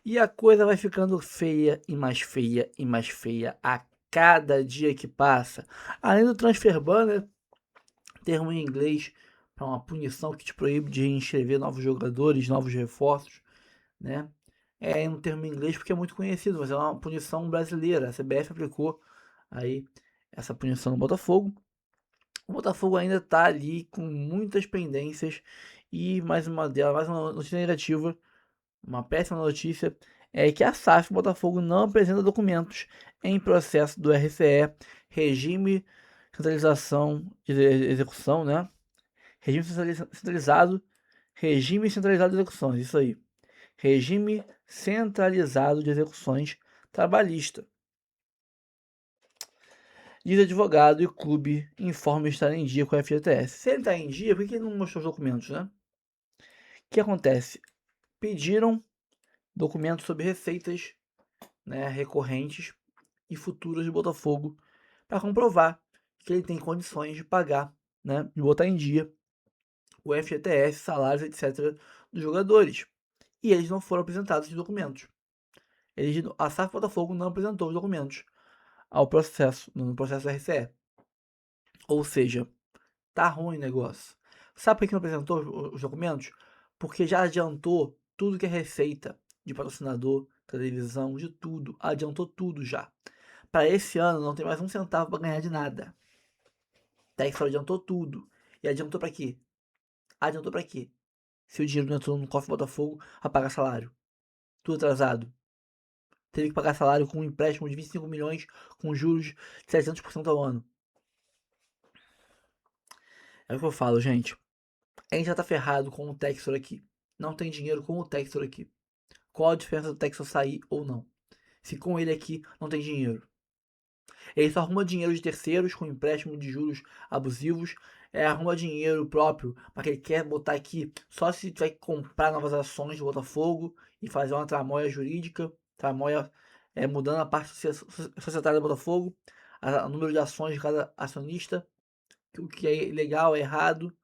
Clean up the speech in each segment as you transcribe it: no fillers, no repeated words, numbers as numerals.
E a coisa vai ficando feia e mais feia e mais feia a cada dia que passa. Além do transfer banner, termo em inglês para uma punição que te proíbe de inscrever novos jogadores, novos reforços, né? É um termo em inglês porque é muito conhecido, mas é uma punição brasileira. A CBF aplicou aí essa punição no Botafogo. O Botafogo ainda está ali com muitas pendências e mais uma delas, mais uma notícia negativa, uma péssima notícia, é que a SAF Botafogo não apresenta documentos em processo do RCE, Regime Centralização de Execução, né? Centralizado, Regime Centralizado de Execuções, isso aí. Regime Centralizado de Execuções Trabalhista. Diz advogado e clube informa estar em dia com a FGTS. Se ele está em dia, por que ele não mostrou os documentos, né? O que acontece? Pediram documentos sobre receitas, né, recorrentes e futuras de Botafogo para comprovar que ele tem condições de pagar, né, de botar em dia o FGTS, salários, etc. dos jogadores. E eles não foram apresentados os documentos. A SAF Botafogo não apresentou os documentos ao processo, no processo RCE. Ou seja, tá ruim o negócio. Sabe por que não apresentou os documentos? Porque já adiantou tudo que é receita de patrocinador, televisão, de tudo. Adiantou tudo já. Para esse ano não tem mais um centavo para ganhar de nada. Texas adiantou tudo. E adiantou para quê? Adiantou para quê? Se o dinheiro não entrou no cofre do Botafogo a pagar salário. Tudo atrasado. Teve que pagar salário com um empréstimo de 25 milhões com juros de 700% ao ano. É o que eu falo, gente. A gente já tá ferrado com o Textor aqui. Não tem dinheiro com o Textor aqui. Qual a diferença do Textor sair ou não? Se com ele aqui não tem dinheiro. Ele só arruma dinheiro de terceiros com empréstimo de juros abusivos. Arruma dinheiro próprio para que ele quer botar aqui só se tiver que comprar novas ações do Botafogo e fazer uma tramóia jurídica. Tramóia mudando a parte societária do Botafogo. O número de ações de cada acionista. O que é legal, é errado.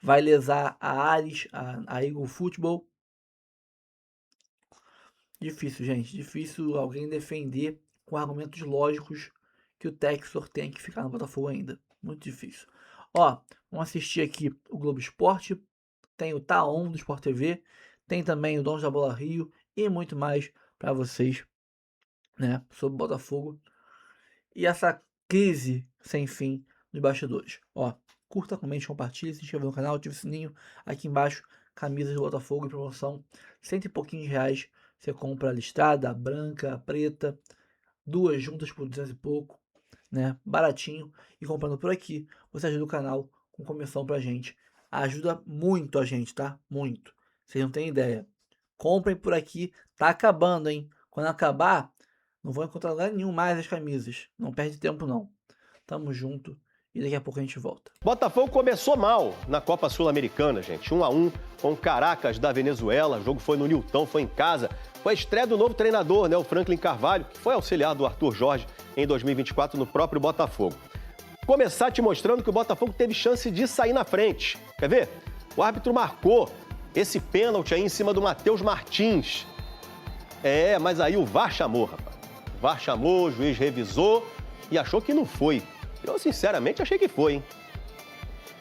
Vai lesar a Ares, a Eagle Football. Difícil, gente. Difícil alguém defender com argumentos lógicos que o Textor tem que ficar no Botafogo ainda. Muito difícil. Ó, vamos assistir aqui o Globo Esporte. Tem o Taon do Sport TV. Tem também o Donos da Bola Rio. E muito mais para vocês, né? Sobre o Botafogo. E essa crise sem fim dos bastidores. Ó, curta, comente, compartilhe, se inscreva no canal, ative o sininho. Aqui embaixo, camisas do Botafogo em promoção. Cento e pouquinhos reais. Você compra a listrada, a branca, a preta. Duas juntas por 200 e pouco. Né? Baratinho. E comprando por aqui, você ajuda o canal com comissão pra gente. Ajuda muito a gente, tá? Muito. Vocês não têm ideia. Comprem por aqui. Tá acabando, hein? Quando acabar, não vou encontrar lugar nenhum mais as camisas. Não perde tempo, não. Tamo junto e daqui a pouco a gente volta. Botafogo começou mal na Copa Sul-Americana, gente. 1-1 com o Caracas da Venezuela. O jogo foi no Nilton, foi em casa. Foi a estreia do novo treinador, né, o Franklin Carvalho, que foi auxiliar do Arthur Jorge em 2024 no próprio Botafogo. Começar te mostrando que o Botafogo teve chance de sair na frente. Quer ver? O árbitro marcou esse pênalti aí em cima do Matheus Martins. Mas aí o VAR chamou, rapaz. O VAR chamou, o juiz revisou e achou que não foi. Eu, sinceramente, achei que foi, hein?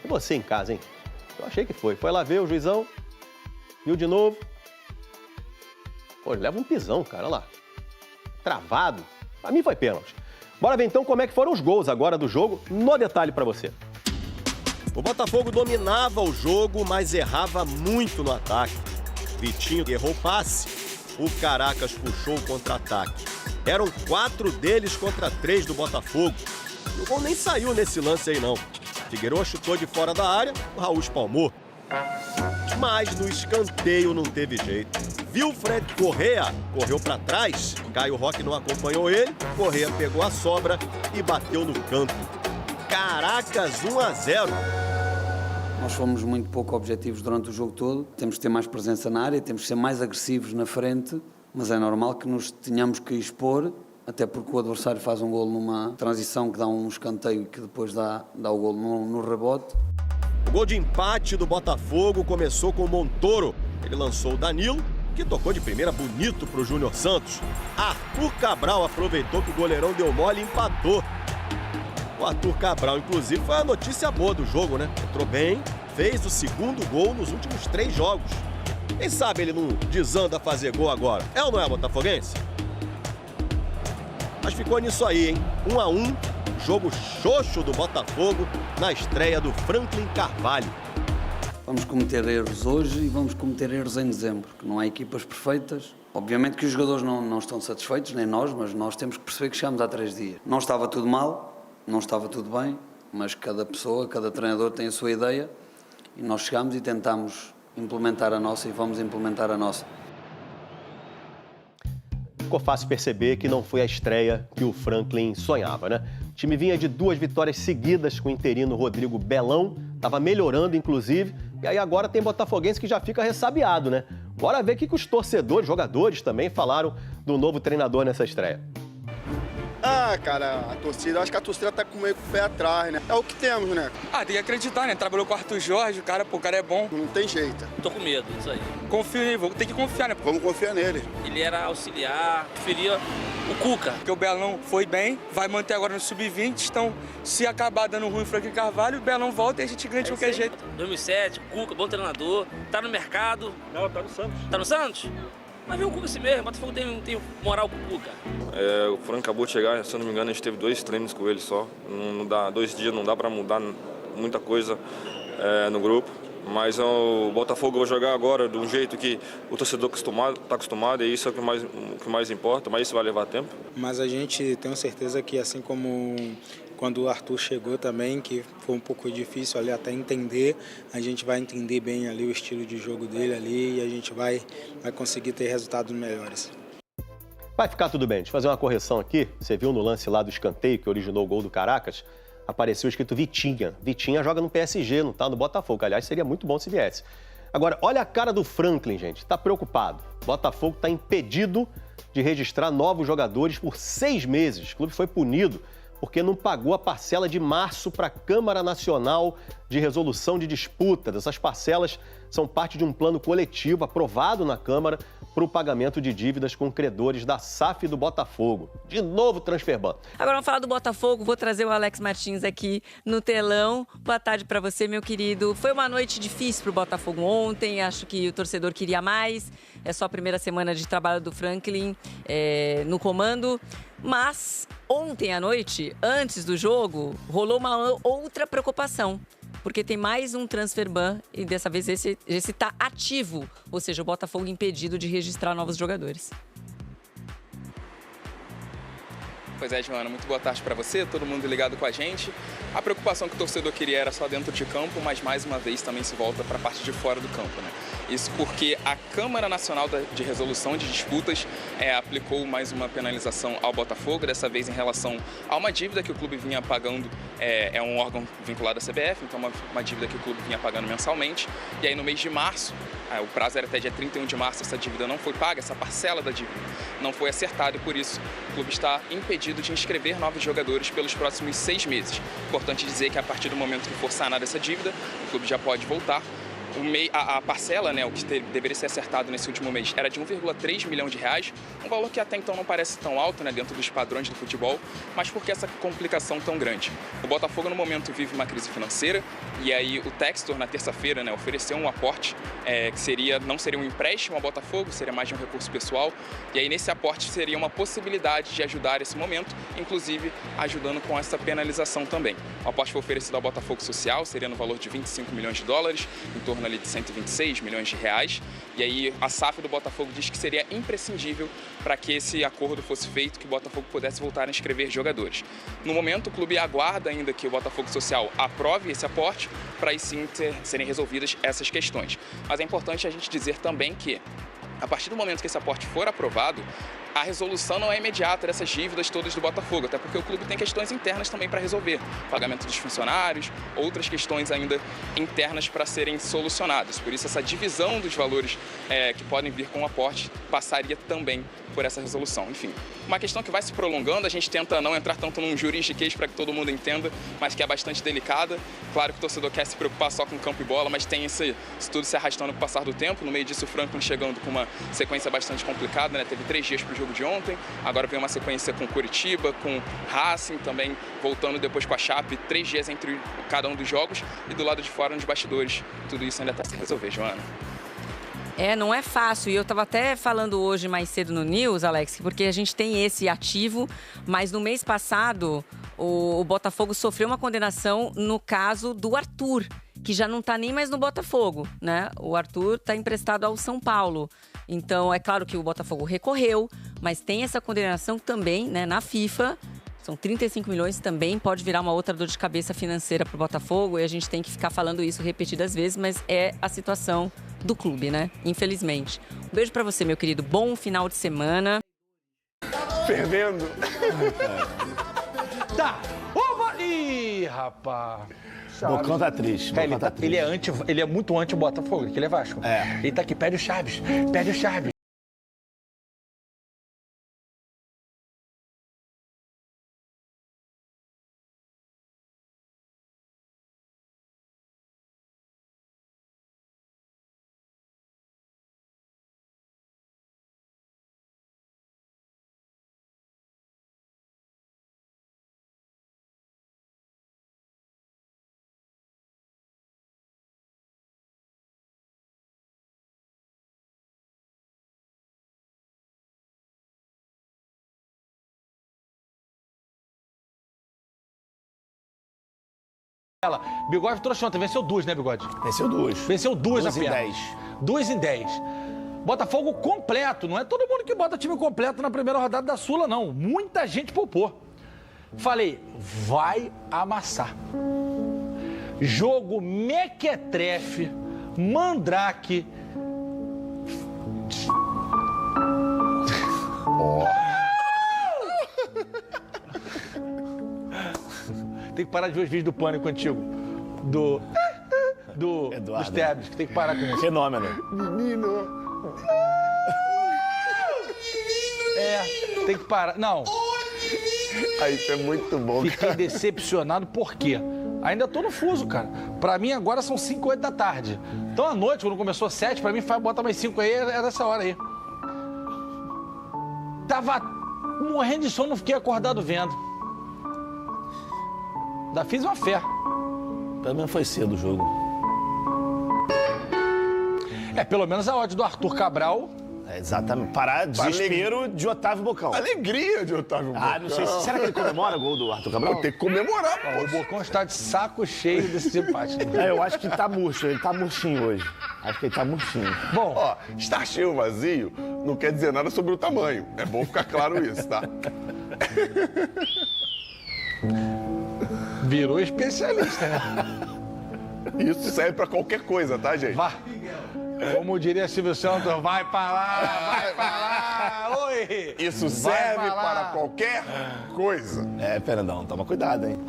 E você em casa, hein? Eu achei que foi. Foi lá ver o juizão, viu de novo. Pô, leva um pisão, cara, olha lá. Travado. Pra mim foi pênalti. Bora ver então como é que foram os gols agora do jogo, no detalhe pra você. O Botafogo dominava o jogo, mas errava muito no ataque. Vitinho errou o passe. O Caracas puxou o contra-ataque. Eram 4 deles contra 3 do Botafogo. E o gol nem saiu nesse lance aí, não. Figueiredo chutou de fora da área, o Raul espalmou. Mas no escanteio não teve jeito. Wilfred Correa correu para trás, Caio Roque não acompanhou ele, Correa pegou a sobra e bateu no canto. Caracas 1-0. Nós fomos muito pouco objetivos durante o jogo todo, temos que ter mais presença na área, temos que ser mais agressivos na frente, mas é normal que nos tenhamos que expor, até porque o adversário faz um golo numa transição que dá um escanteio que depois dá o golo no rebote. O gol de empate do Botafogo começou com o Montoro. Ele lançou o Danilo, que tocou de primeira bonito pro Júnior Santos. Arthur Cabral aproveitou que o goleirão deu mole e empatou. O Arthur Cabral, inclusive, foi a notícia boa do jogo, né? Entrou bem, fez o segundo gol nos últimos 3 jogos. Quem sabe ele não desanda a fazer gol agora? É ou não é, botafoguense? Mas ficou nisso aí, hein? 1-1, jogo xoxo do Botafogo na estreia do Franklin Carvalho. Vamos cometer erros hoje e vamos cometer erros em dezembro, que não há equipas perfeitas. Obviamente que os jogadores não estão satisfeitos, nem nós, mas nós temos que perceber que chegamos há 3 dias. Não estava tudo mal, não estava tudo bem, mas cada pessoa, cada treinador tem a sua ideia e nós chegamos e tentamos implementar a nossa e vamos implementar a nossa. Ficou fácil perceber que não foi a estreia que o Franklin sonhava, né? O time vinha de 2 vitórias seguidas com o interino Rodrigo Belão, estava melhorando, inclusive, e aí agora tem botafoguense que já fica ressabiado, né? Bora ver o que os torcedores, jogadores também falaram do novo treinador nessa estreia. Ah, cara, a torcida, acho que a torcida tá meio com o pé atrás, né? É o que temos, né? Ah, tem que acreditar, né? Trabalhou com o Arthur Jorge, o cara é bom. Não tem jeito. Tô com medo, isso aí. Confio nele, tem que confiar, né? Vamos confiar nele. Ele era auxiliar, preferia o Cuca. Porque o Belão foi bem, vai manter agora no Sub-20, então se acabar dando ruim o Franklin Carvalho, o Belão volta e a gente ganha de qualquer jeito. 2007, o Cuca, bom treinador, tá no mercado. Não, tá no Santos. Tá no Santos? Mas vê o Cuca assim mesmo, o Botafogo tem moral com o Cuca. O Frank acabou de chegar, se eu não me engano, a gente teve 2 treinos com ele só. Não dá, 2 dias não dá para mudar muita coisa no grupo. Mas o Botafogo vai jogar agora de um jeito que o torcedor está acostumado, e isso é o que mais importa, mas isso vai levar tempo. Mas a gente tem certeza que, assim como quando o Arthur chegou também, que foi um pouco difícil ali até entender, a gente vai entender bem ali o estilo de jogo dele ali e a gente vai conseguir ter resultados melhores. Vai ficar tudo bem. Deixa eu fazer uma correção aqui. Você viu no lance lá do escanteio que originou o gol do Caracas? Apareceu escrito Vitinha. Vitinha joga no PSG, não tá no Botafogo. Aliás, seria muito bom se viesse. Agora, olha a cara do Franklin, gente. Tá preocupado. O Botafogo tá impedido de registrar novos jogadores por 6 meses. O clube foi punido porque não pagou a parcela de março para a Câmara Nacional de Resolução de Disputas. Essas parcelas são parte de um plano coletivo aprovado na Câmara para o pagamento de dívidas com credores da SAF do Botafogo. De novo, Transferban. Agora vamos falar do Botafogo. Vou trazer o Alex Martins aqui no telão. Boa tarde para você, meu querido. Foi uma noite difícil para o Botafogo ontem. Acho que o torcedor queria mais. É só a primeira semana de trabalho do Franklin no comando. Mas ontem à noite, antes do jogo, rolou uma outra preocupação. Porque tem mais um transfer ban e dessa vez esse está ativo. Ou seja, o Botafogo impedido de registrar novos jogadores. Pois é, Joana, muito boa tarde para você, todo mundo ligado com a gente. A preocupação que o torcedor queria era só dentro de campo, mas mais uma vez também se volta para a parte de fora do campo, né? Isso porque a Câmara Nacional de Resolução de Disputas aplicou mais uma penalização ao Botafogo, dessa vez em relação a uma dívida que o clube vinha pagando, é um órgão vinculado à CBF, então uma dívida que o clube vinha pagando mensalmente. E aí no mês de março, o prazo era até dia 31 de março, essa dívida não foi paga, essa parcela da dívida não foi acertada e por isso o clube está impedido de inscrever novos jogadores pelos próximos 6 meses. Importante dizer que a partir do momento que for sanada essa dívida, o clube já pode voltar. A parcela, né, o que deveria ser acertado nesse último mês, era de 1,3 milhão de reais, um valor que até então não parece tão alto, né, dentro dos padrões do futebol, mas por que essa complicação tão grande? O Botafogo, no momento, vive uma crise financeira e aí o Textor, na terça-feira, né, ofereceu um aporte que não seria um empréstimo ao Botafogo, seria mais de um recurso pessoal, e aí nesse aporte seria uma possibilidade de ajudar esse momento, inclusive ajudando com essa penalização também. O aporte foi oferecido ao Botafogo Social, seria no valor de 25 milhões de dólares, em torno ali de 126 milhões de reais. E aí a SAF do Botafogo diz que seria imprescindível para que esse acordo fosse feito, que o Botafogo pudesse voltar a inscrever jogadores. No momento, o clube aguarda ainda que o Botafogo Social aprove esse aporte para aí sim serem resolvidas essas questões. Mas é importante a gente dizer também que, a partir do momento que esse aporte for aprovado, a resolução não é imediata dessas dívidas todas do Botafogo, até porque o clube tem questões internas também para resolver, pagamento dos funcionários, outras questões ainda internas para serem solucionadas. Por isso, essa divisão dos valores que podem vir com o aporte passaria também por essa resolução. Enfim, uma questão que vai se prolongando, a gente tenta não entrar tanto num juridiquês para que todo mundo entenda, mas que é bastante delicada. Claro que o torcedor quer se preocupar só com campo e bola, mas tem isso tudo se arrastando com o passar do tempo. No meio disso, o Franklin chegando com uma sequência bastante complicada, né? Teve 3 dias para o jogo de ontem, agora vem uma sequência com Curitiba, com Racing, também voltando depois com a Chape, 3 dias entre cada um dos jogos, e do lado de fora, nos bastidores, tudo isso ainda está se resolver, Joana. Não é fácil. E eu estava até falando hoje mais cedo no News, Alex, porque a gente tem esse ativo, mas no mês passado o Botafogo sofreu uma condenação no caso do Arthur, que já não está nem mais no Botafogo, né? O Arthur está emprestado ao São Paulo. Então, é claro que o Botafogo recorreu, mas tem essa condenação também, né, na FIFA. São 35 milhões, também pode virar uma outra dor de cabeça financeira para o Botafogo, e a gente tem que ficar falando isso repetidas vezes, mas é a situação do clube, né? Infelizmente. Um beijo para você, meu querido. Bom final de semana. Fervendo. Tá. Ih, rapaz. Bocão tá triste. Ele é muito anti-Botafogo, que ele é Vasco. Ele tá aqui, pede o Chaves. Pede o Chaves. Bigode trouxe ontem, venceu 2, né, Bigode? Venceu 2. Venceu 2 2 em 10. 2 em 10. Botafogo completo, não é todo mundo que bota time completo na primeira rodada da Sula, não. Muita gente poupou. Falei, vai amassar. Jogo mequetrefe, mandrake. Tem que parar de ver os vídeos do Pânico antigo. Dos Tebs, que tem que parar com isso. Fenômeno. Menino. Tem que parar. Não. Isso é muito bom. Fiquei decepcionado, por quê? Ainda tô no fuso, cara. Pra mim agora são 5, 8 da tarde. Então à noite, quando começou 7, pra mim bota mais 5 aí, era essa hora aí. Tava morrendo de sono, não fiquei acordado vendo. Ainda fiz uma fé. Pelo menos foi cedo o jogo. Pelo menos a odd do Arthur Cabral. Exatamente. Parar desespero de Otávio Bocão. Alegria de Otávio Bocão. Não sei. Será que ele comemora o gol do Arthur Cabral? Tem que comemorar, pô. O Bocão está de saco cheio desse empate. Eu acho que tá murcho. Ele tá murchinho hoje. Acho que ele tá murchinho. Bom, estar cheio ou vazio não quer dizer nada sobre o tamanho. É bom ficar claro isso, tá? Virou especialista, né? Isso serve pra qualquer coisa, tá, gente? Vá. Como diria Silvio Santos, vai pra lá, oi! Isso serve para qualquer coisa. Fernandão, toma cuidado, hein?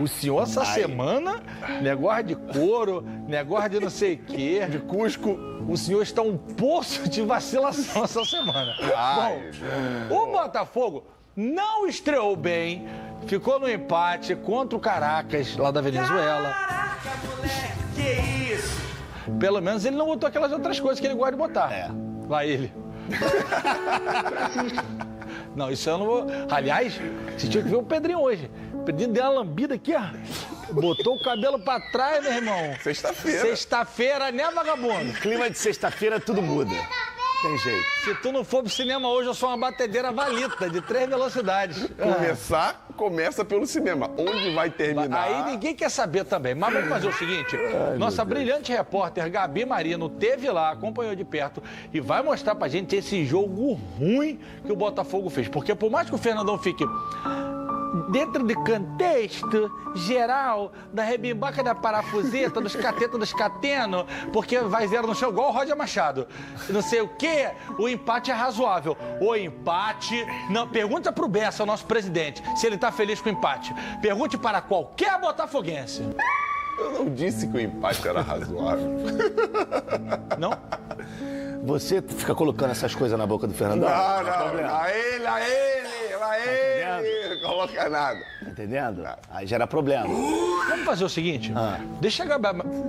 O senhor essa semana, negócio de couro, negócio de não sei o quê. De Cusco. O senhor está um poço de vacilação essa semana. Bom, o Botafogo não estreou bem, ficou no empate contra o Caracas, lá da Venezuela. Caraca, moleque, que isso? Pelo menos ele não botou aquelas outras coisas que ele gosta de botar. Lá ele. Não, isso eu não vou... Aliás, você tinha que ver o Pedrinho hoje. O Pedrinho deu uma lambida aqui, ó. Botou o cabelo pra trás, meu irmão. Sexta-feira. Sexta-feira, né, vagabundo? Clima de sexta-feira, tudo muda. Tem jeito. Se tu não for pro cinema hoje, eu sou uma batedeira valita, de 3 velocidades. Começa pelo cinema. Onde vai terminar? Aí ninguém quer saber também. Mas vamos fazer o seguinte. Nossa brilhante repórter Gabi Marino teve lá, acompanhou de perto e vai mostrar pra gente esse jogo ruim que o Botafogo fez. Porque por mais que o Fernandão fique dentro do contexto geral da rebimbaca da parafuseta, dos catetos dos cateno, porque vai 0 no chão igual o Roger Machado. Não sei o quê, o empate é razoável. O empate... Não, pergunta pro Bessa, o nosso presidente, se ele tá feliz com o empate. Pergunte para qualquer botafoguense. Eu não disse que o empate era razoável. Não? Você fica colocando essas coisas na boca do Fernandão? Não. A ele. Coloca nada. Tá entendendo? Aí gera problema. Vamos fazer o seguinte, deixa a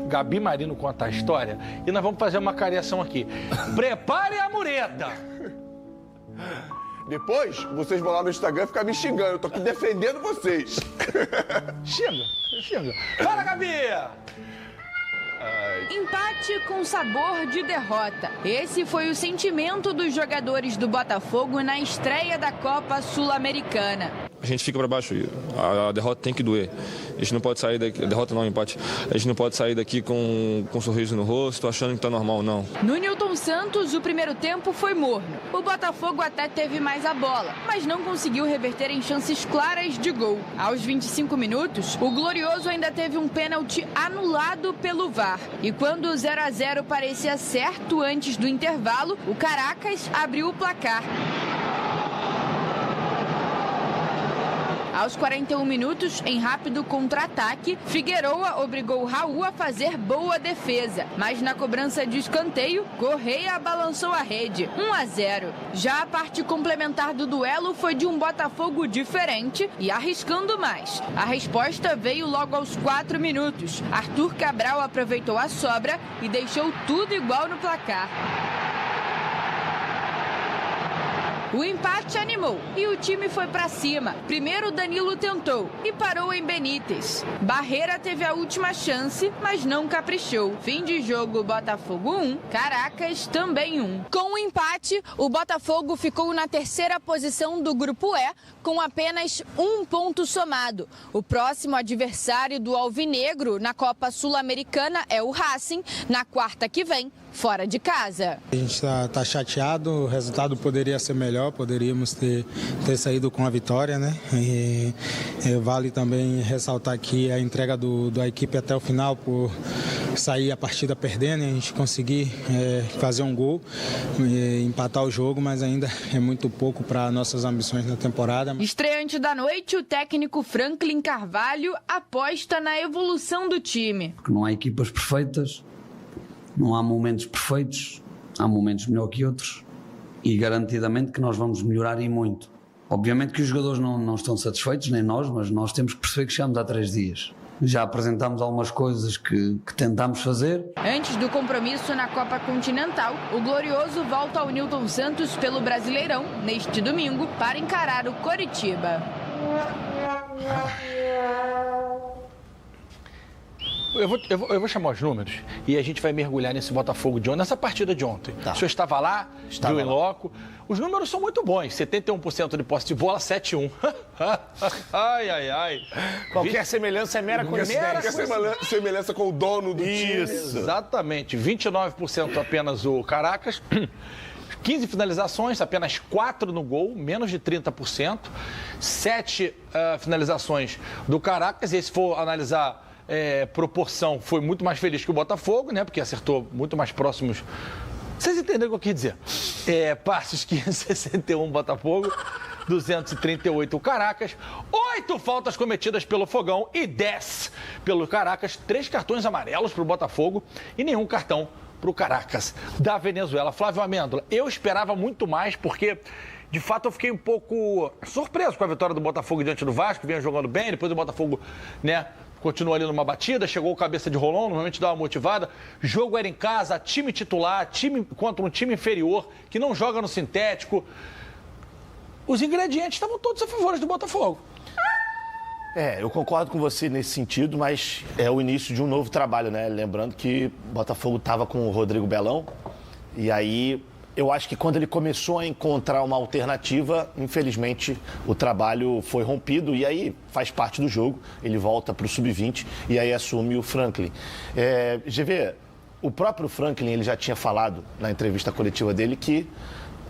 Gabi Marino contar a história e nós vamos fazer uma careação aqui. Prepare a mureta! Depois, vocês vão lá no Instagram ficar me xingando. Eu tô aqui defendendo vocês. Xinga. Fala, Gabi! Empate com sabor de derrota. Esse foi o sentimento dos jogadores do Botafogo na estreia da Copa Sul-Americana. A gente fica para baixo, a derrota tem que doer. A gente não pode sair daqui, a derrota não, o empate. A gente não pode sair daqui com um sorriso no rosto, achando que tá normal, não. No Newton Santos, o primeiro tempo foi morno. O Botafogo até teve mais a bola, mas não conseguiu reverter em chances claras de gol. Aos 25 minutos, o Glorioso ainda teve um pênalti anulado pelo VAR. E quando o 0-0 parecia certo antes do intervalo, o Caracas abriu o placar. Aos 41 minutos, em rápido contra-ataque, Figueroa obrigou Raul a fazer boa defesa. Mas na cobrança de escanteio, Correia balançou a rede, 1-0. Já a parte complementar do duelo foi de um Botafogo diferente e arriscando mais. A resposta veio logo aos 4 minutos. Arthur Cabral aproveitou a sobra e deixou tudo igual no placar. O empate animou e o time foi pra cima. Primeiro Danilo tentou e parou em Benítez. Barreira teve a última chance, mas não caprichou. Fim de jogo, Botafogo 1, Caracas também 1. Com o empate, o Botafogo ficou na terceira posição do Grupo E, com apenas 1 ponto somado. O próximo adversário do Alvinegro na Copa Sul-Americana é o Racing, na quarta que vem, fora de casa. A gente tá chateado, o resultado poderia ser melhor, poderíamos ter saído com a vitória, né? E vale também ressaltar aqui a entrega da equipe até o final, por sair a partida perdendo e a gente conseguir fazer um gol, empatar o jogo, mas ainda é muito pouco para nossas ambições na temporada. Estreante da noite, o técnico Franklin Carvalho aposta na evolução do time. Não há equipas perfeitas, não há momentos perfeitos, há momentos melhor que outros e garantidamente que nós vamos melhorar e muito. Obviamente que os jogadores não estão satisfeitos, nem nós, mas nós temos que perceber que chegamos há 3 dias. Já apresentámos algumas coisas que tentámos fazer. Antes do compromisso na Copa Continental, o Glorioso volta ao Newton Santos pelo Brasileirão, neste domingo, para encarar o Coritiba. Eu vou chamar os números e a gente vai mergulhar nesse Botafogo de ontem, nessa partida de ontem. Tá. O senhor estava lá, viu em loco. Os números são muito bons. 71% de posse de bola, 7-1. Ai. Qualquer semelhança é mera coincidência. Qualquer semelhança com o dono do time. Exatamente. 29% apenas o Caracas. 15 finalizações, apenas 4 no gol, menos de 30%. 7 finalizações do Caracas. E se for analisar proporção, foi muito mais feliz que o Botafogo, né? Porque acertou muito mais próximos. Vocês entenderam o que eu quis dizer? Passes 561 Botafogo, 238 Caracas, 8 faltas cometidas pelo Fogão e 10 pelo Caracas, 3 cartões amarelos para o Botafogo e nenhum cartão para o Caracas da Venezuela. Flávio Amêndola, eu esperava muito mais porque, de fato, eu fiquei um pouco surpreso com a vitória do Botafogo diante do Vasco, vinha jogando bem, depois o Botafogo, né, continuou ali numa batida, chegou o cabeça de rolão, normalmente dá uma motivada. Jogo era em casa, time titular, time contra um time inferior, que não joga no sintético. Os ingredientes estavam todos a favor do Botafogo. Eu concordo com você nesse sentido, mas é o início de um novo trabalho, né? Lembrando que o Botafogo estava com o Rodrigo Belão, e aí eu acho que quando ele começou a encontrar uma alternativa, infelizmente o trabalho foi rompido e aí faz parte do jogo, ele volta para o sub-20 e aí assume o Franklin. GV, o próprio Franklin ele já tinha falado na entrevista coletiva dele que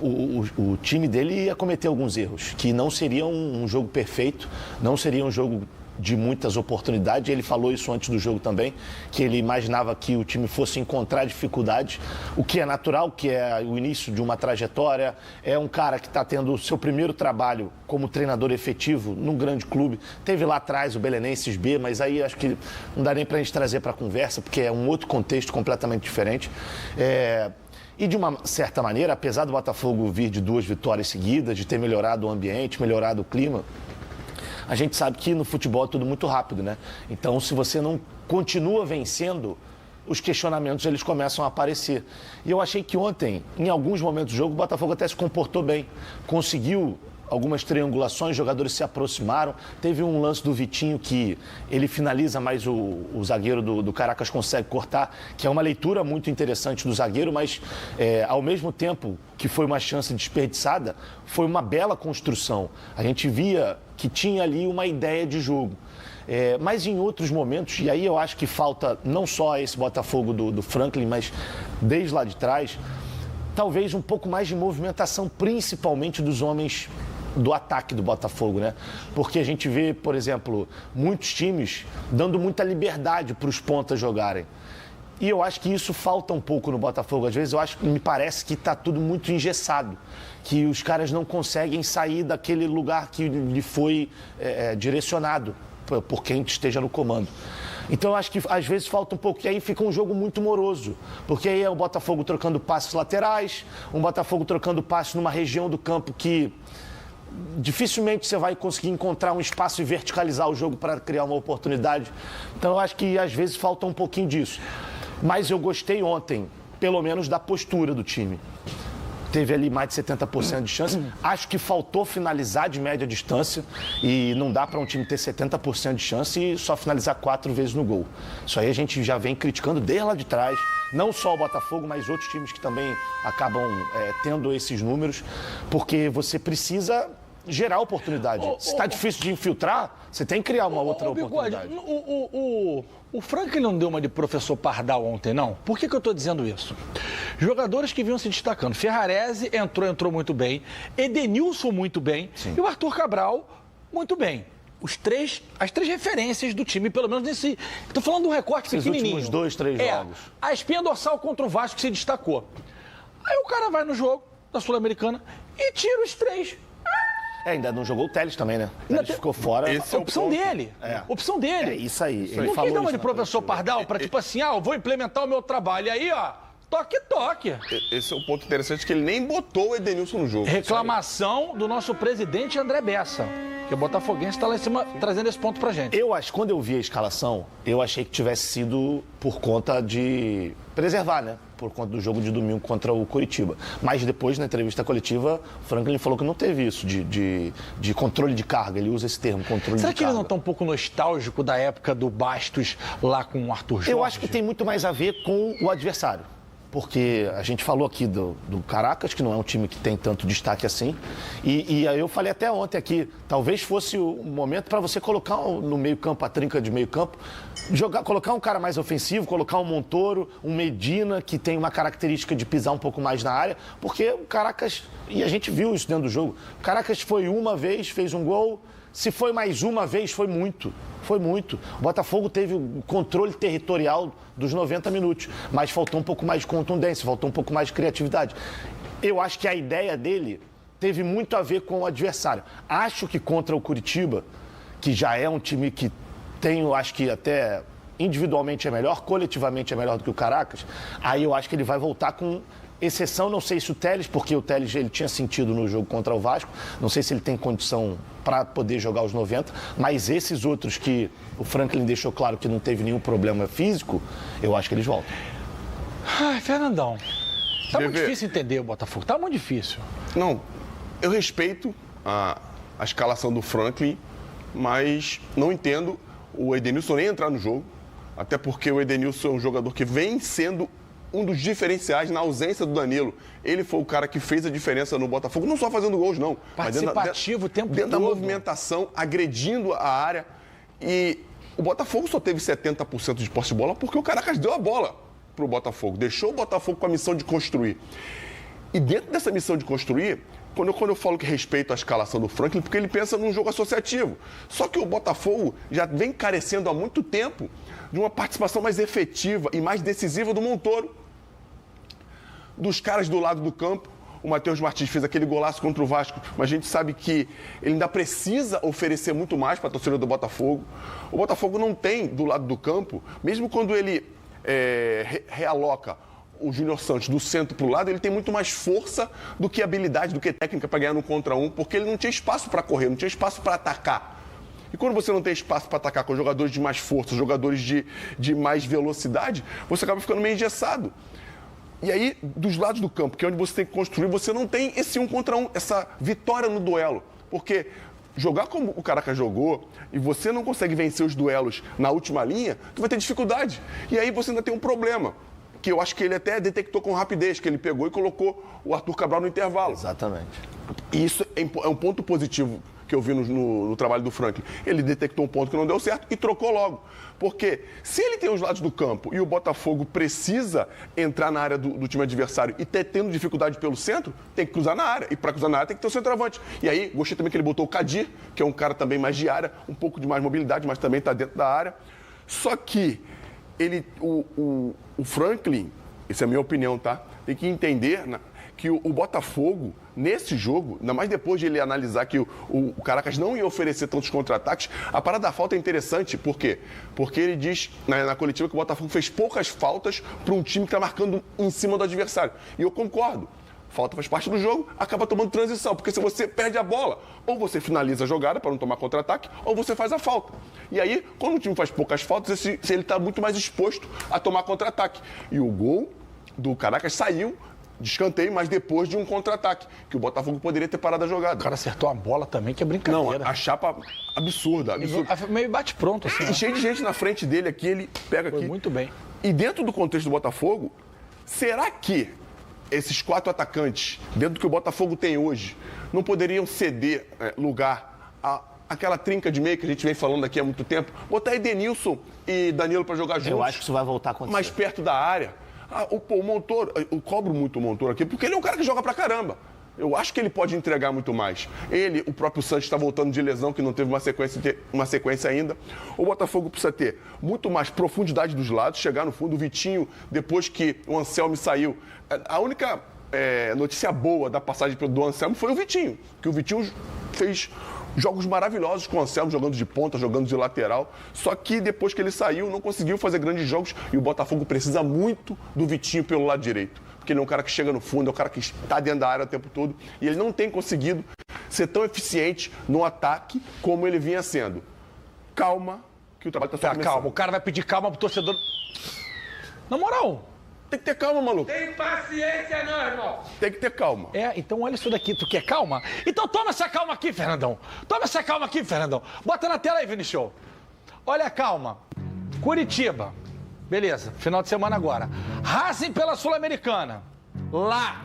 o time dele ia cometer alguns erros, que não seria um jogo perfeito, não seria um jogo de muitas oportunidades. Ele falou isso antes do jogo também, que ele imaginava que o time fosse encontrar dificuldades, o que é natural, que é o início de uma trajetória. É um cara que está tendo o seu primeiro trabalho como treinador efetivo num grande clube. Teve lá atrás o Belenenses B, mas aí acho que não dá nem para a gente trazer para a conversa, porque é um outro contexto completamente diferente. E de uma certa maneira, apesar do Botafogo vir de 2 vitórias seguidas, de ter melhorado o ambiente, melhorado o clima, a gente sabe que no futebol é tudo muito rápido, né? Então, se você não continua vencendo, os questionamentos eles começam a aparecer. E eu achei que ontem, em alguns momentos do jogo, o Botafogo até se comportou bem. Conseguiu algumas triangulações, os jogadores se aproximaram. Teve um lance do Vitinho que ele finaliza, mas o zagueiro do Caracas consegue cortar, que é uma leitura muito interessante do zagueiro, mas ao mesmo tempo que foi uma chance desperdiçada, foi uma bela construção. A gente via que tinha ali uma ideia de jogo. Mas em outros momentos, e aí eu acho que falta não só esse Botafogo do Franklin, mas desde lá de trás, talvez um pouco mais de movimentação, principalmente dos homens do ataque do Botafogo, né? Porque a gente vê, por exemplo, muitos times dando muita liberdade para os pontas jogarem. E eu acho que isso falta um pouco no Botafogo. Às vezes me parece que está tudo muito engessado, que os caras não conseguem sair daquele lugar que lhe foi direcionado por quem esteja no comando. Então eu acho que às vezes falta um pouco, e aí fica um jogo muito moroso, porque aí é o Botafogo trocando passes laterais, um Botafogo trocando passes numa região do campo que dificilmente você vai conseguir encontrar um espaço e verticalizar o jogo para criar uma oportunidade. Então eu acho que às vezes falta um pouquinho disso. Mas eu gostei ontem, pelo menos, da postura do time. Teve ali mais de 70% de chance. Acho que faltou finalizar de média distância e não dá para um time ter 70% de chance e só finalizar 4 vezes no gol. Isso aí a gente já vem criticando desde lá de trás. Não só o Botafogo, mas outros times que também acabam tendo esses números, porque você precisa gerar oportunidade. Se está difícil de infiltrar, você tem que criar uma outra oportunidade. O Franklin não deu uma de professor Pardal ontem, não? Por que eu estou dizendo isso? Jogadores que vinham se destacando. Ferrarese entrou muito bem. Edenilson muito bem. Sim. E o Arthur Cabral muito bem. As três referências do time, pelo menos nesse... Estou falando de um recorte pequenininho. Os últimos 2, 3 jogos. A espinha dorsal contra o Vasco se destacou. Aí o cara vai no jogo da Sul-Americana e tira os 3. Ainda não jogou o Telles também, né? O Telles ficou fora. Opção dele. Opção dele. É isso aí. Ele falou isso. Não de professor Pardal para tipo assim, eu vou implementar o meu trabalho. E aí, toque. Esse é um ponto interessante, que ele nem botou o Edenilson no jogo. Reclamação do nosso presidente André Bessa, que o botafoguense está lá em cima trazendo esse ponto pra gente. Eu acho, quando eu vi a escalação, eu achei que tivesse sido por conta de preservar, né? Por conta do jogo de domingo contra o Coritiba. Mas depois, na entrevista coletiva, o Franklin falou que não teve isso de controle de carga. Ele usa esse termo, controle de carga. Será que ele não está um pouco nostálgico da época do Bastos lá com o Arthur Jorge? Eu acho que tem muito mais a ver com o adversário. Porque a gente falou aqui do Caracas, que não é um time que tem tanto destaque assim. E aí eu falei até ontem aqui, talvez fosse o momento para você colocar no meio-campo, a trinca de meio-campo, colocar um cara mais ofensivo, colocar um Montoro, um Medina, que tem uma característica de pisar um pouco mais na área, porque o Caracas, e a gente viu isso dentro do jogo, o Caracas foi uma vez, fez um gol, se foi mais uma vez, foi muito. Foi muito. O Botafogo teve o controle territorial dos 90 minutos, mas faltou um pouco mais de contundência, faltou um pouco mais de criatividade. Eu acho que a ideia dele teve muito a ver com o adversário. Acho que contra o Coritiba, que já é um time que tem, eu acho que até individualmente é melhor, coletivamente é melhor do que o Caracas, aí eu acho que ele vai voltar com exceção, não sei se o Telles, porque o Telles ele tinha sentido no jogo contra o Vasco, não sei se ele tem condição para poder jogar os 90, mas esses outros que o Franklin deixou claro que não teve nenhum problema físico, eu acho que eles voltam. Ai, Fernandão, tá muito difícil entender o Botafogo, tá muito difícil. Não, eu respeito a escalação do Franklin, mas não entendo o Edenilson nem entrar no jogo, até porque o Edenilson é um jogador que vem sendo um dos diferenciais na ausência do Danilo. Ele foi o cara que fez a diferença no Botafogo, não só fazendo gols, não. Participativo o tempo todo. Dentro da movimentação, agredindo a área. E o Botafogo só teve 70% de posse de bola porque o Caracas deu a bola pro Botafogo. Deixou o Botafogo com a missão de construir. E dentro dessa missão de construir, quando eu falo que respeito a escalação do Franklin, porque ele pensa num jogo associativo. Só que o Botafogo já vem carecendo há muito tempo de uma participação mais efetiva e mais decisiva do Montoro. Dos caras do lado do campo, o Matheus Martins fez aquele golaço contra o Vasco, mas a gente sabe que ele ainda precisa oferecer muito mais para a torcida do Botafogo. O Botafogo não tem do lado do campo, mesmo quando ele realoca o Júnior Santos do centro para o lado, ele tem muito mais força do que habilidade, do que técnica para ganhar no contra um, porque ele não tinha espaço para correr, não tinha espaço para atacar. E quando você não tem espaço para atacar com jogadores de mais força, jogadores de mais velocidade, você acaba ficando meio engessado. E aí, dos lados do campo, que é onde você tem que construir, você não tem esse 1 contra 1, essa vitória no duelo. Porque jogar como o Caracas jogou e você não consegue vencer os duelos na última linha, tu vai ter dificuldade. E aí você ainda tem um problema, que eu acho que ele até detectou com rapidez, que ele pegou e colocou o Arthur Cabral no intervalo. Exatamente. E isso é um ponto positivo que eu vi no trabalho do Franklin. Ele detectou um ponto que não deu certo e trocou logo. Porque se ele tem os lados do campo e o Botafogo precisa entrar na área do time adversário e tendo dificuldade pelo centro, tem que cruzar na área. E para cruzar na área tem que ter o centroavante. E aí, gostei também que ele botou o Kadir, que é um cara também mais de área, um pouco de mais mobilidade, mas também está dentro da área. Só que o Franklin, essa é a minha opinião, tá? Tem que entender que o Botafogo, nesse jogo, ainda mais depois de ele analisar que o Caracas não ia oferecer tantos contra-ataques, a parada da falta é interessante. Por quê? Porque ele diz na coletiva que o Botafogo fez poucas faltas para um time que está marcando em cima do adversário. E eu concordo. Falta faz parte do jogo, acaba tomando transição. Porque se você perde a bola, ou você finaliza a jogada para não tomar contra-ataque, ou você faz a falta. E aí, quando o time faz poucas faltas, ele está muito mais exposto a tomar contra-ataque. E o gol do Caracas saiu de escanteio, mas depois de um contra-ataque, que o Botafogo poderia ter parado a jogada. O cara acertou a bola também, que é brincadeira. Não, a chapa absurda. Meio bate pronto, assim. E cheio de gente na frente dele aqui, ele pega aqui. Foi muito bem. E dentro do contexto do Botafogo, será que esses 4 atacantes, dentro do que o Botafogo tem hoje, não poderiam ceder lugar àquela trinca de meio que a gente vem falando aqui há muito tempo? Botar Edenilson e Danilo para jogar juntos. Eu acho que isso vai voltar a acontecer. Mais perto da área. O Montoro, eu cobro muito o Montoro aqui, porque ele é um cara que joga pra caramba. Eu acho que ele pode entregar muito mais. Ele, o próprio Santos está voltando de lesão, que não teve uma sequência ainda. O Botafogo precisa ter muito mais profundidade dos lados, chegar no fundo. O Vitinho, depois que o Anselmo saiu, a única notícia boa da passagem do Anselmo foi o Vitinho, que o Vitinho fez jogos maravilhosos com o Anselmo, jogando de ponta, jogando de lateral. Só que depois que ele saiu, não conseguiu fazer grandes jogos. E o Botafogo precisa muito do Vitinho pelo lado direito. Porque ele é um cara que chega no fundo, é um cara que está dentro da área o tempo todo. E ele não tem conseguido ser tão eficiente no ataque como ele vinha sendo. Calma, que o trabalho está só começando. Calma, o cara vai pedir calma pro torcedor. Na moral. Tem que ter calma, maluco. Tem paciência não, irmão. Tem que ter calma. Então olha isso daqui. Tu quer calma? Então toma essa calma aqui, Fernandão. Toma essa calma aqui, Fernandão. Bota na tela aí, Vinicius. Olha a calma. Curitiba. Beleza, final de semana agora. Racing pela Sul-Americana. Lá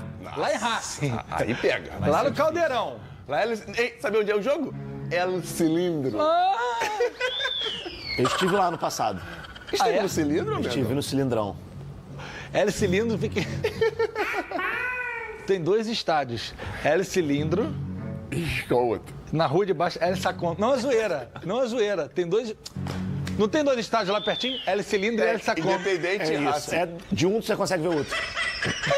em Racing. Aí pega. Lá no Caldeirão. Lá sabe onde é o jogo? El Cilindro. Eu estive lá no passado. Esteve no Cilindro, Estive no Cilindrão. El Cilindro fica... Tem 2 estádios. El Cilindro. Qual outro? Na rua de baixo, El Sacon. Não é zoeira. Tem 2... Não tem 2 estádios lá pertinho? El Cilindro e El Sacon. Independente e Racing. De um você consegue ver o outro.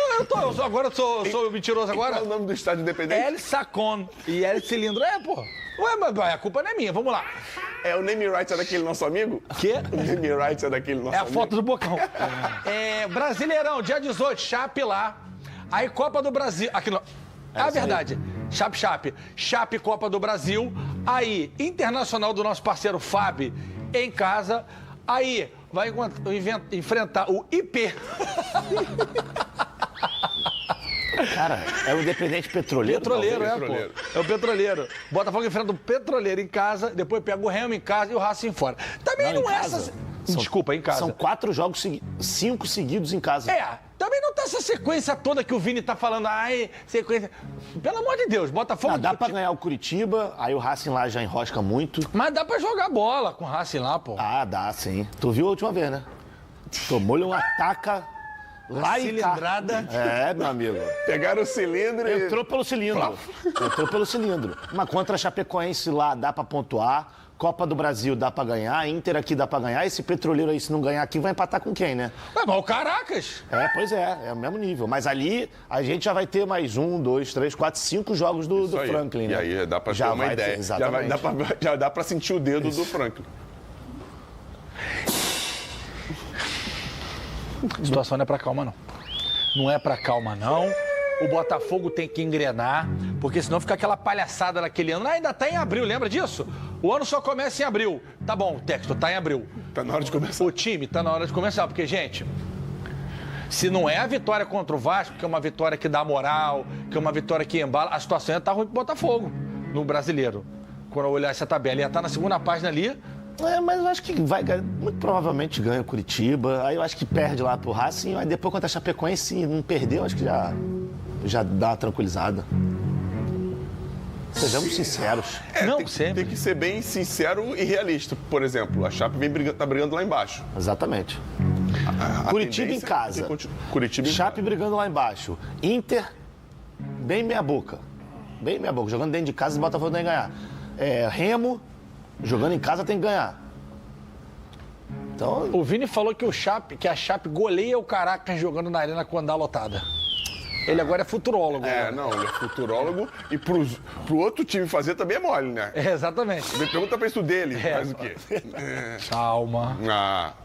Eu sou mentiroso agora? Qual é o nome do estádio Independente? El Sacon e El Cilindro. Pô. Ué, mas a culpa não é minha, vamos lá. É o name rights daquele nosso amigo? Quê? O name rights daquele nosso amigo. É a foto do Bocão. Brasileirão, dia 18, Chape lá. Aí Copa do Brasil. Aqui no... verdade. Chape, Copa do Brasil. Aí, Internacional do nosso parceiro Fábio em casa. Aí, vai enfrentar o IP. Cara, é o Independente Petroleiro? Pô. É o Petroleiro. Botafogo enfrenta o Petroleiro em casa, depois pega o Remo em casa e o Racing fora. Também não é essa... Desculpa, em casa. São 4 jogos, 5 seguidos em casa. Também não tá essa sequência toda que o Vini tá falando. Sequência... Pelo amor de Deus, Botafogo... Dá pra ganhar o Curitiba, aí o Racing lá já enrosca muito. Mas dá pra jogar bola com o Racing lá, pô. Dá sim. Tu viu a última vez, né? Tomou-lhe um ataca Lá em cilindrada. É, meu amigo. Pegaram o cilindro e... Entrou pelo cilindro. Entrou pelo cilindro. Mas contra a Chapecoense lá dá pra pontuar. Copa do Brasil dá pra ganhar. Inter aqui dá pra ganhar. Esse Petroleiro aí, se não ganhar aqui, vai empatar com quem, né? Mas o Caracas. Pois é o mesmo nível. Mas ali a gente já vai ter mais 1, 2, 3, 4, 5 jogos do Franklin, né? E aí dá pra ter uma ideia. Exatamente. Já dá pra sentir o dedo do Franklin. A situação não é pra calma, não. Não é pra calma, não. O Botafogo tem que engrenar, porque senão fica aquela palhaçada naquele ano. Ainda tá em abril, lembra disso? O ano só começa em abril. Tá bom, o texto tá em abril. Tá na hora de começar. O time tá na hora de começar, porque, gente, se não é a vitória contra o Vasco, que é uma vitória que dá moral, que é uma vitória que embala, a situação ia tá ruim pro Botafogo, no Brasileiro. Quando eu olhar essa tabela, ia estar na segunda página ali. Mas eu acho que vai ganhar, muito provavelmente ganha o Curitiba, aí eu acho que perde lá pro Racing, aí depois contra a Chapecoense, se não perdeu, acho que já dá uma tranquilizada. Sejamos sinceros. Tem que ser bem sincero e realista. Por exemplo, a Chape tá brigando lá embaixo. Exatamente. Curitiba em casa. Curitiba em Chape brigando lá embaixo. Inter, bem meia boca. Bem meia boca. Jogando dentro de casa, o Botafogo tem que ganhar. Remo, jogando em casa, tem que ganhar. Então... O Vini falou que a Chape goleia o Caracas jogando na arena quando dá lotada. Ele agora é futurólogo. Não, ele é futurólogo e pro outro time fazer também é mole, né? Exatamente. Me pergunta pra isso dele, faz o quê? Calma.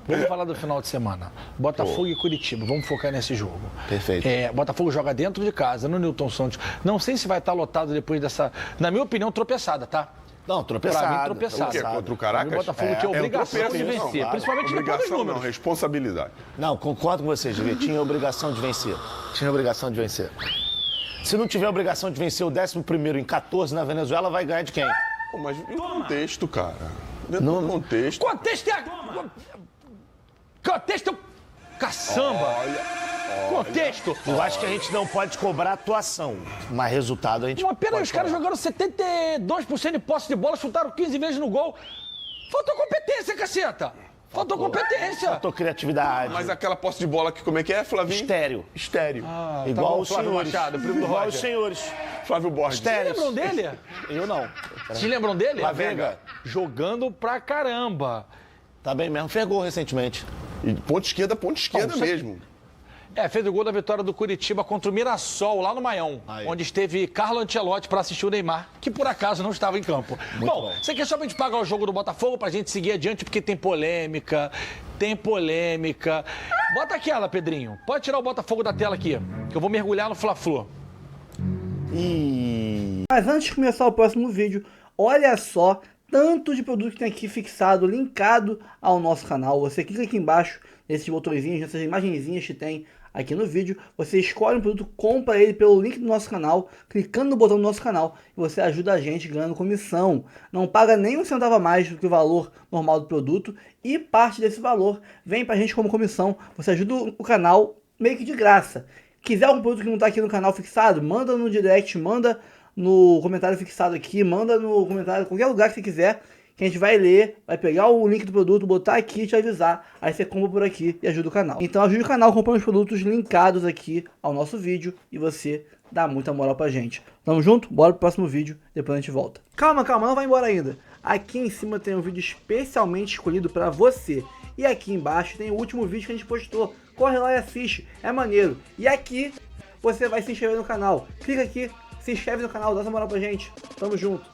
Vamos falar do final de semana. Botafogo e Curitiba, vamos focar nesse jogo. Perfeito. Botafogo joga dentro de casa, no Newton Santos. Não sei se vai estar lotado depois dessa, na minha opinião, tropeçada, tá? Não, tropeçado. Pra mim, tropeçado. O quê? Contra o Caracas? O Botafogo tinha obrigação de vencer, não, principalmente depois dos números. Não, responsabilidade. Não, concordo com vocês, Gil. Tinha obrigação de vencer. Tinha obrigação de vencer. Se não tiver obrigação de vencer o 11º em 14 na Venezuela, vai ganhar de quem? Mas e o contexto, cara? No contexto. Contexto é... Contexto é o caçamba. Contexto. Eu acho que a gente não pode cobrar atuação, mas resultado a gente Uma pena, pode os caras cobrar. jogaram 72% de posse de bola, chutaram 15 vezes no gol. Faltou competência, caceta. Faltou competência. Faltou criatividade. Mas aquela posse de bola que como é que é, Flavinho? Estéreo. tá Igual bom, os Flávio senhores. Machado, primo do Igual Roger. os senhores. Flávio Borges. Vocês lembram dele? Eu não. Vocês lembram dele? Lavega. Jogando pra caramba. Tá bem mesmo. Fez gol recentemente. E ponta esquerda mesmo. Fez o gol da vitória do Curitiba contra o Mirassol, lá no Maião, onde esteve Carlo Ancelotti para assistir o Neymar, que por acaso não estava em campo. Bom, você quer só pra gente pagar o jogo do Botafogo pra gente seguir adiante, porque tem polêmica. Bota aquela, Pedrinho. Pode tirar o Botafogo da tela aqui, que eu vou mergulhar no Fla-Flu. Mas antes de começar o próximo vídeo, olha só tanto de produto que tem aqui fixado, linkado ao nosso canal. Você clica aqui embaixo nesses botõezinhos, nessas imagenzinhas que tem aqui no vídeo, você escolhe um produto, compra ele pelo link do nosso canal, clicando no botão do nosso canal, e você ajuda a gente ganhando comissão. Não paga nem um centavo a mais do que o valor normal do produto, e parte desse valor vem pra gente como comissão. Você ajuda o canal meio que de graça. Quiser algum produto que não tá aqui no canal fixado, manda no direct, manda no comentário fixado aqui, manda no comentário, qualquer lugar que você quiser, que a gente vai ler, vai pegar o link do produto, botar aqui e te avisar. Aí você compra por aqui e ajuda o canal. Então ajude o canal comprando os produtos linkados aqui ao nosso vídeo e você dá muita moral pra gente. Tamo junto? Bora pro próximo vídeo, depois a gente volta. Calma, não vai embora ainda. Aqui em cima tem um vídeo especialmente escolhido pra você. E aqui embaixo tem o último vídeo que a gente postou. Corre lá e assiste, é maneiro. E aqui você vai se inscrever no canal. Clica aqui, se inscreve no canal, dá essa moral pra gente. Tamo junto.